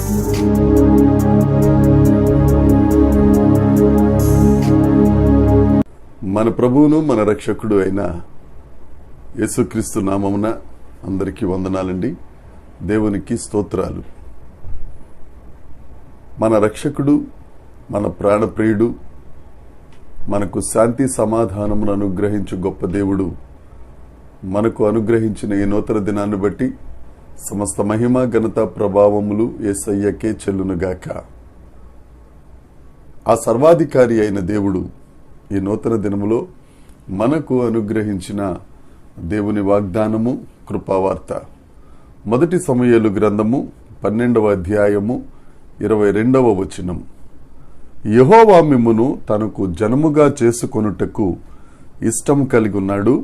మన ప్రభువును మన రక్షకుడు అయిన యేసుక్రీస్తు నామమున అందరికీ వందనాలండి. దేవునికి స్తోత్రాలు. మన రక్షకుడు, మన ప్రాణప్రియుడు, మనకు శాంతి సమాధానమును అనుగ్రహించు గొప్ప దేవుడు మనకు అనుగ్రహించిన ఈ నూతన దినాన్ని బట్టి సమస్త మహిమ ఘనత ప్రభావములు యేసయ్యకే చెల్లునుగాక. ఆ సర్వాధికారి అయిన దేవుడు ఈ నూతన దినములో మనకు అనుగ్రహించిన దేవుని వాగ్దానము, కృపావార్త. మొదటి సమూయేలు గ్రంథము 12వ అధ్యాయము 22వ వచనం. యెహోవా మిమ్మును తనకు జనముగా చేసుకొనుటకు ఇష్టం కలిగి ఉన్నాడు.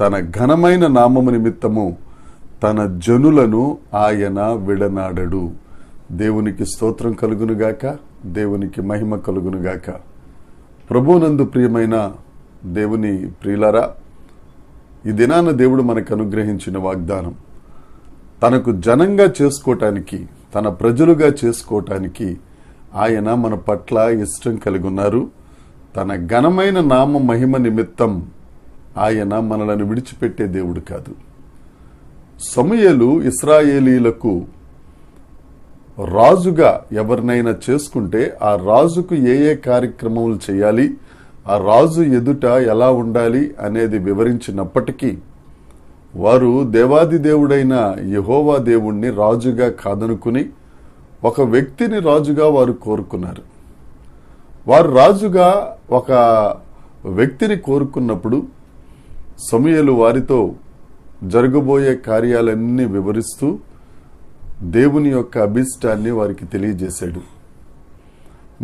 తన ఘనమైన నామము నిమిత్తము తన జనులను ఆయన విడనాడడు. దేవునికి స్తోత్రం కలుగునుగాక, దేవునికి మహిమ కలుగునుగాక. ప్రభువునందు ప్రియమైన దేవుని ప్రియులారా, ఈ దినాన దేవుడు మనకు అనుగ్రహించిన వాగ్దానం తనకు జనంగా చేసుకోవటానికి, తన ప్రజలుగా చేసుకోవటానికి ఆయన మన పట్ల ఇష్టం కలిగి ఉన్నారు. తన ఘనమైన నామ మహిమ నిమిత్తం ఆయన మనలను విడిచిపెట్టే దేవుడు కాదు. సమూయేలు ఇశ్రాయేలీలకు రాజుగా ఎవరినైనా చేసుకుంటే ఆ రాజుకు ఏ ఏ కార్యక్రమాలు చేయాలి, ఆ రాజు ఎదుట ఎలా ఉండాలి అనేది వివరించినప్పటికీ వారు దేవాది దేవుడైన యెహోవా దేవుణ్ణి రాజుగా కాదనుకుని ఒక వ్యక్తిని రాజుగా వారు కోరుకున్నారు. వారు రాజుగా ఒక వ్యక్తిని కోరుకున్నప్పుడు సమూయేలు వారితో జరగబోయే కార్యాలన్నీ వివరిస్తూ దేవుని యొక్క అభిష్టాన్ని వారికి తెలియజేశాడు.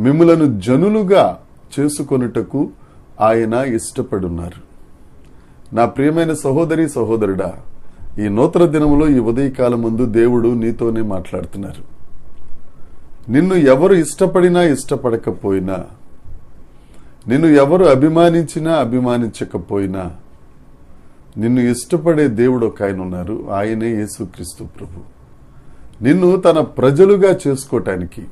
మిమ్ములను జనులుగా చేసుకొనుటకు ఆయన ఇష్టపడున్నారు. నా ప్రియమైన సహోదరి సహోదరుడా, ఈ నూతన దినములో ఈ ఉదయకాలం ముందు దేవుడు నీతోనే మాట్లాడుతున్నారు. నిన్ను ఎవరు ఇష్టపడినా ఇష్టపడకపోయినా, నిన్ను ఎవరు అభిమానించినా అభిమానించకపోయినా, నిన్ను ఇష్టపడే దేవుడు ఒక ఆయన ఉన్నారు. ఆయనే యేసుక్రీస్తు ప్రభు. నిన్ను తన ప్రజలుగా చేసుకోవటానికి,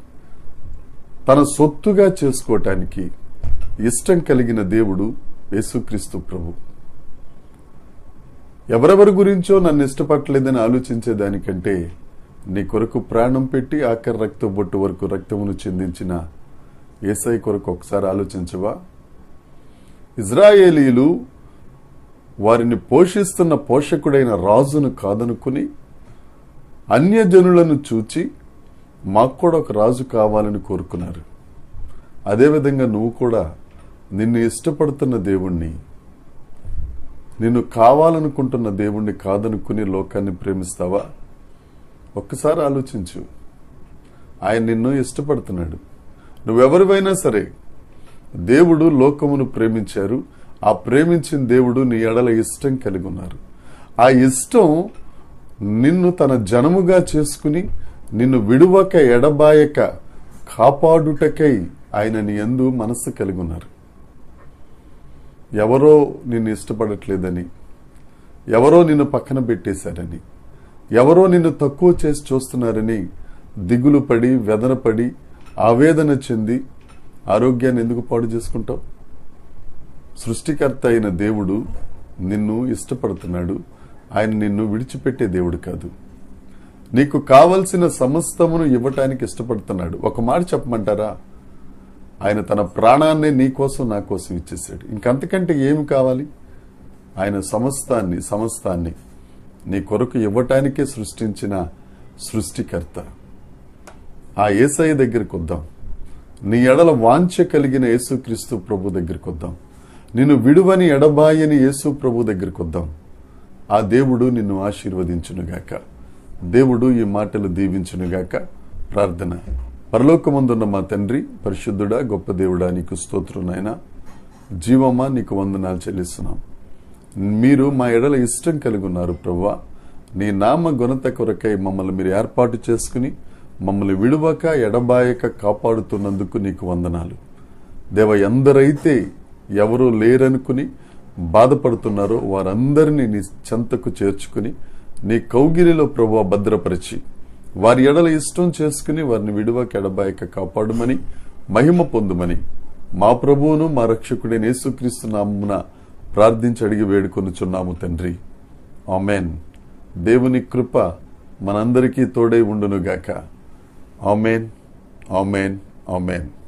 తన సొత్తుగా చేసుకోవటానికి ఇష్టం కలిగిన దేవుడు యేసుక్రీస్తు ప్రభు. ఎవరెవరి గురించో నన్ను ఇష్టపడలేదని ఆలోచించేదానికంటే నీ కొరకు ప్రాణం పెట్టి ఆఖరి రక్త బొట్టు వరకు రక్తమును చెందించిన యేసయ్య కొరకు ఒకసారి ఆలోచించవా? ఇజ్రాయేలీలు వారిని పోషిస్తున్న పోషకుడైన రాజును కాదనుకుని అన్యజనులను చూచి మాకు కూడా ఒక రాజు కావాలని కోరుకున్నారు. అదేవిధంగా నువ్వు కూడా నిన్ను ఇష్టపడుతున్న దేవుణ్ణి, నిన్ను కావాలనుకుంటున్న దేవుణ్ణి కాదనుకుని లోకాన్ని ప్రేమిస్తావా? ఒక్కసారి ఆలోచించు. ఆయన నిన్ను ఇష్టపడుతున్నాడు. నువ్వెవరివైనా సరే, దేవుడు లోకమును ప్రేమించారు. ఆ ప్రేమించిన దేవుడు నీ ఎడల ఇష్టం కలిగి ఉన్నారు. ఆ ఇష్టం నిన్ను తన జనముగా చేసుకుని నిన్ను విడువక ఎడబాయక కాపాడుటకై ఆయన నీ యందు మనస్సు కలిగి ఉన్నారు. ఎవరో నిన్ను ఇష్టపడట్లేదని, ఎవరో నిన్ను పక్కన పెట్టేశారని, ఎవరో నిన్ను తక్కువ చేసి చూస్తున్నారని దిగులు పడి, వెదనపడి, ఆవేదన చెంది ఆరోగ్యాన్ని ఎందుకు పాడు చేసుకుంటావు? సృష్టికర్త అయిన దేవుడు నిన్ను ఇష్టపడుతున్నాడు. ఆయన నిన్ను విడిచిపెట్టే దేవుడు కాదు. నీకు కావలసిన సమస్తమును ఇవ్వటానికి ఇష్టపడుతున్నాడు. ఒక మాట చెప్పమంటారా? ఆయన తన ప్రాణాన్ని నీ కోసం, నా కోసం ఇచ్చేసాడు. ఇంకంతకంటే ఏమి కావాలి? ఆయన సమస్తాన్ని నీ కొరకు ఇవ్వటానికే సృష్టించిన సృష్టికర్త. ఆ యేసయ్య దగ్గరికి వద్దాం. నీ ఎడల వాంఛ కలిగిన యేసుక్రీస్తు ప్రభు దగ్గరికి వద్దాం. నిన్ను విడువని ఎడబాయని యేసు ప్రభు దగ్గరికి వద్దాం. ఆ దేవుడు నిన్ను ఆశీర్వదించునుగాక. దేవుడు ఈ మాటలు దీవించునుగాక. ప్రార్థన. పరలోకమందున్న మా తండ్రి, పరిశుద్ధుడా, గొప్ప దేవుడా, నీకు స్తోత్రం నాయనా. జీవమా, నీకు వందనాలు చెల్లిస్తున్నాం. మీరు మా ఎడల ఇష్టం కలిగి ఉన్నారు ప్రభువా. నీ నామ ఘనత కొరకై మమ్మల్ని మీరు ఏర్పాటు చేసుకుని మమ్మల్ని విడువక ఎడబాయక కాపాడుతున్నందుకు నీకు వందనాలు. దేవ, ఎందరైతే ఎవరూ లేరనుకుని బాధపడుతున్నారో వారందరినీ నీ చెంతకు చేర్చుకుని నీ కౌగిలిలో ప్రభువా భద్రపరిచి వారి ఎడల ఇష్టం చేసుకుని వారిని విడువక ఎడబాయక కాపాడుమని, మహిమ పొందుమని మా ప్రభువును మా రక్షకుడైన యేసుక్రీస్తు నామమున ప్రార్థించి అడిగి వేడుకొనుచున్నాము తండ్రి. ఆమెన్. దేవుని కృప మనందరికీ తోడై ఉండునుగాక. Amen, amen, amen.